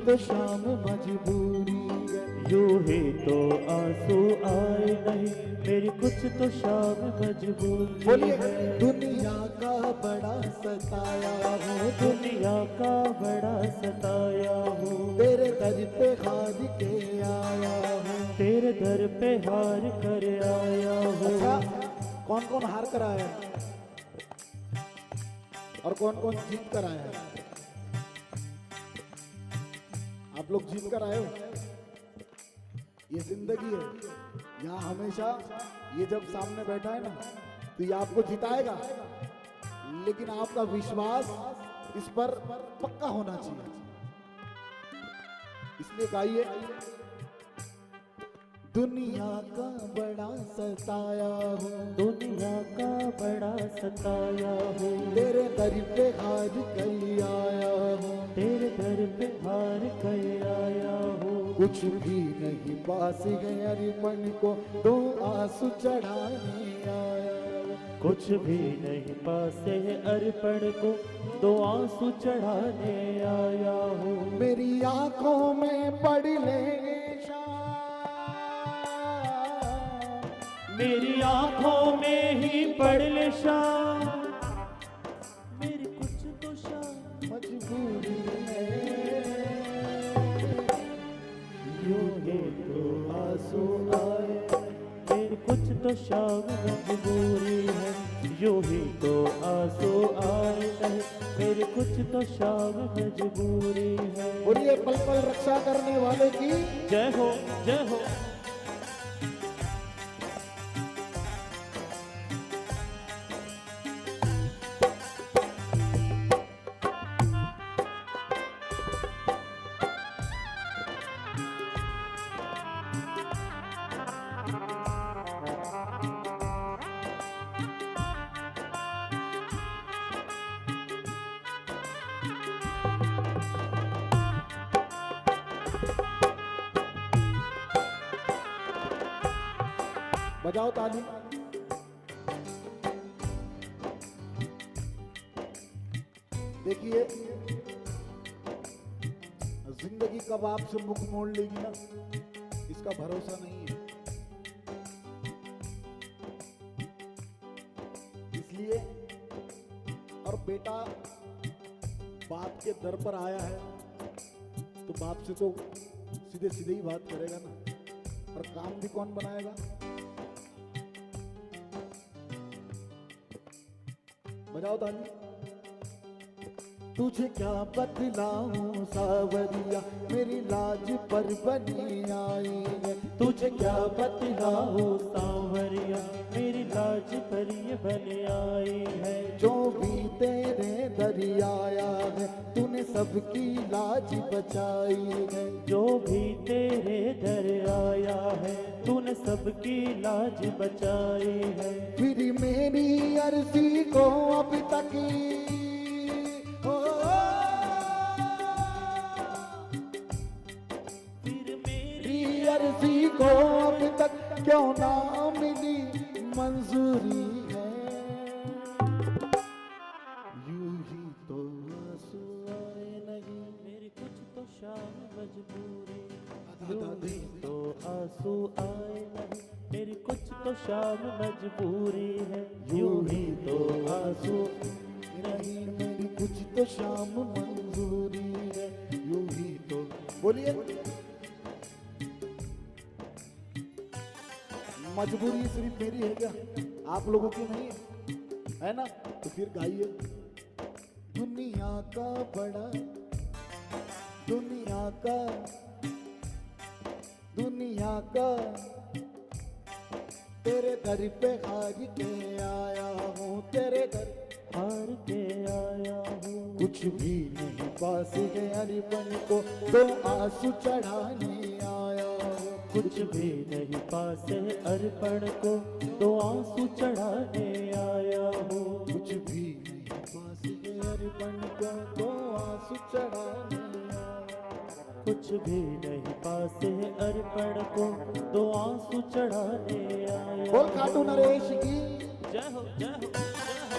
तो शाम मजबूरी है। यूं ही तो आंसू आए नहीं, मेरी कुछ तो शाम मजबूरी बोलिए, है। दुनिया का बड़ा सताया हूँ, दुनिया का बड़ा सताया हूँ, तेरे दर पे हार के आया हूँ। तेरे दर पे हार कर आया हूँ। अच्छा, कौन कौन हार कर आया है और कौन कौन जीत कर आया है? आप लोग जीत कर आए हो। ये जिंदगी है, यहाँ हमेशा ये जब सामने बैठा है ना तो ये आपको जिताएगा, लेकिन आपका विश्वास इस पर पक्का होना चाहिए। इसलिए गाइए, दुनिया का बड़ा सताया हूँ, दुनिया का बड़ा सताया हूँ, तेरे दर पे हार कर आया हूँ। तेरे दर पे हार कर आया हूँ। कुछ भी नहीं पास गया रिपन को, तो आंसू चढ़ाने आया हूँ। कुछ भी नहीं पासे है अर्पण को, दो आंसू चढ़ाने आया हूँ। मेरी आंखों में पड़ लेंगे शाम, मेरी आंखों में ही पड़ ले शाम, मेरी कुछ तो शाम मजबूरी है। यूं ही तो आंसू आए, मेरी कुछ तो शाम मजबूरी है। यूं ही तो आंसू आए नहीं, मेरी कुछ तो शाम मजबूरी है। और ये पल पल रक्षा करने वाले की जय हो, जय हो। बजाओ ताली। देखिए, जिंदगी कब आपसे मुख मोड़ लेगी ना, इसका भरोसा नहीं है। इसलिए, और बेटा बाप के दर पर आया है तो बाप से तो सीधे सीधे ही बात करेगा ना, और काम भी कौन बनाएगा? बजाओ ताली। तुझे क्या बतलाऊं सावरिया, मेरी लाज पर बनी आई है। तुझे क्या बतलाऊं सांवरिया, मेरी लाज पर ये बन आई है। जो भी तेरे दरियाया है, तूने सबकी लाज बचाई है। जो भी तेरे दर आया है, तूने सबकी लाज बचाई है। फिर मेरी अर्जी को अब तक फिर मेरी मेरी अर्जी को अब तक क्यों ना मिली मंजूरी है। यूं ही तो आंसू आए नहीं, मेरी कुछ तो शाम मजबूरी। यूं ही तो आंसू आए नहीं, मेरी कुछ तो शाम मजबूरी है। यूं ही तो आंसू नहीं, मेरी कुछ तो शाम मंजूरी है। यूं ही तो बोलिए, मजबूरी सिर्फ मेरी है क्या? आप लोगों की नहीं है ना? तो फिर गाइए, दुनिया का बड़ा, दुनिया का, दुनिया का, तेरे दर पे हार के आया हूँ, तेरे दर हार के आया हूँ। कुछ भी नहीं पास गया रिपन को, तो आंसू चढ़ाने आया हूँ। कुछ भी नहीं पास है अर्पण को, तो आंसू चढ़ाने आया हूँ। कुछ भी नहीं पास गया रिपन को, तो आंसू चढ़ाने आया हूँ। कुछ भी नहीं पास है अर्पण को, तो आंसू चढ़ाने आया। बोल खाटू नरेश की जय हो, जय हो, जय हो।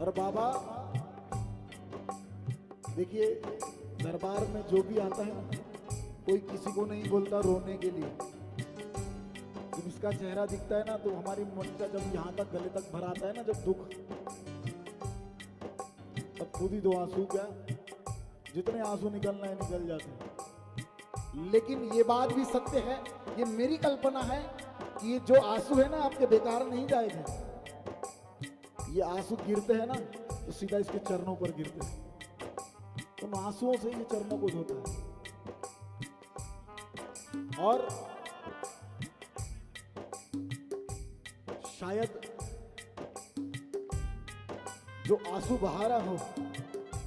और बाबा देखिए, दरबार में जो भी आता है ना, कोई किसी को नहीं बोलता रोने के लिए। जब इसका चेहरा दिखता है ना, तो हमारी मन का जब यहाँ तक गले तक भर आता है ना, जब दुख, तब खुद ही 2 आंसू, क्या जितने आंसू निकलना है निकल जाते हैं। लेकिन ये बात भी सत्य है, ये मेरी कल्पना है कि ये जो आंसू है ना, आपके बेकार नहीं जाएंगे। ये आंसू गिरते हैं ना, तो सीधा इसके चरणों पर गिरते हैं। उन आंसुओं से ये चरणों को धोता है। और शायद जो आंसू बहा रहा हो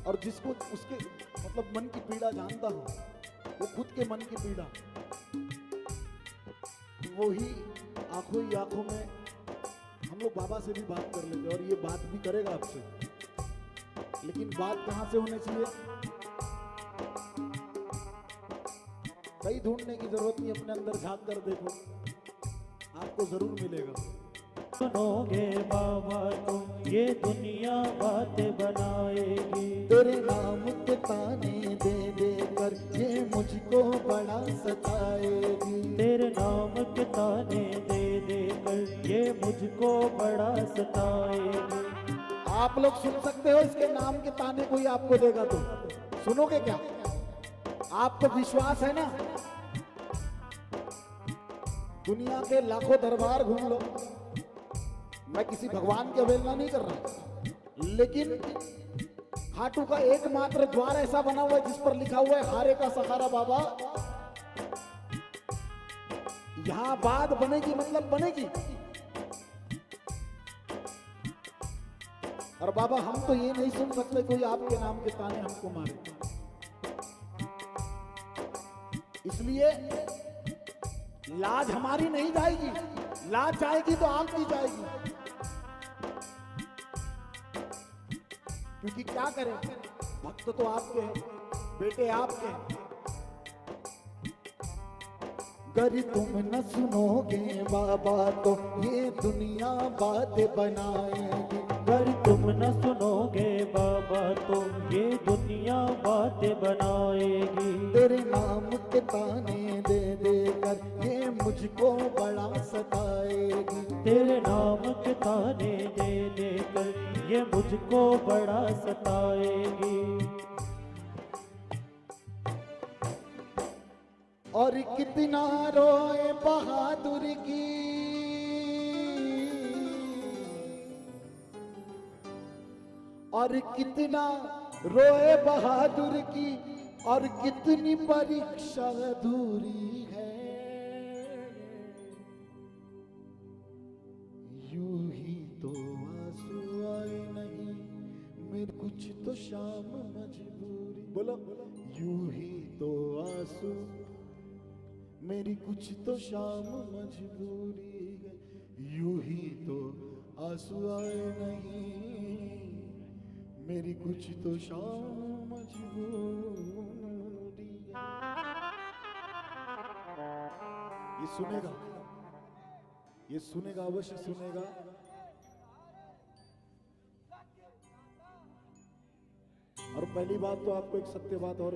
और जिसको उसके मतलब मन की पीड़ा जानता हो, वो खुद के मन की पीड़ा वो ही आंखों ही आंखों में, हम लोग बाबा से भी बात कर लेते और ये बात भी करेगा आपसे। लेकिन बात कहां से होनी चाहिए, कहीं ढूंढने की जरूरत नहीं, अपने अंदर झांक कर देखो, आपको जरूर मिलेगा। सुनोगे बाबा तुम ये दुनिया बातें बनाएगी। तेरे नाम के ताने दे दे कर ये मुझको बड़ा सताएगी। तेरे नाम के ताने दे दे कर ये मुझको बड़ा सताएगी। आप लोग सुन सकते हो इसके नाम के ताने कोई आपको देगा तो सुनोगे क्या? आपको विश्वास है ना? दुनिया के लाखों दरबार घूम लो, मैं किसी भगवान की अवहेलना नहीं कर रहा, लेकिन खाटू का एकमात्र द्वार ऐसा बना हुआ है जिस पर लिखा हुआ है हारे का सहारा बाबा। यहां बात बनेगी मतलब बनेगी। और बाबा हम तो ये नहीं सुन सकते कोई आपके नाम के ताने हमको मारे, इसलिए लाज हमारी नहीं जाएगी, लाज जाएगी तो आपकी जाएगी। क्योंकि क्या करें, भक्त तो आपके हैं, बेटे आपके हैं। अगर तुम न सुनोगे बाबा तो ये दुनिया बातें बनाएगी। अगर तुम न सुनोगे बाबा तो ये दुनिया बातें बनाएगी। तेरे नाम के ताने दे दे कर ये मुझको बड़ा सताएगी। तेरे नाम के ताने दे दे कर ये मुझको बड़ा सताएगी। और कितना रोए बहादुर की, और कितना रोए बहादुर की, और कितनी परीक्षा अधूरी है। यूं ही तो आंसू आए नहीं मेरे कुछ तो शाम मजबूरी, बोलो यूं ही तो आंसू मेरी कुछ तो शाम मजबूरी है। यूं ही तो आंसू आए नहीं मेरी कुछ तो शाम मजबूरी है। ये सुनेगा, ये सुनेगा, अवश्य सुनेगा। और पहली बात तो आपको एक सत्य बात और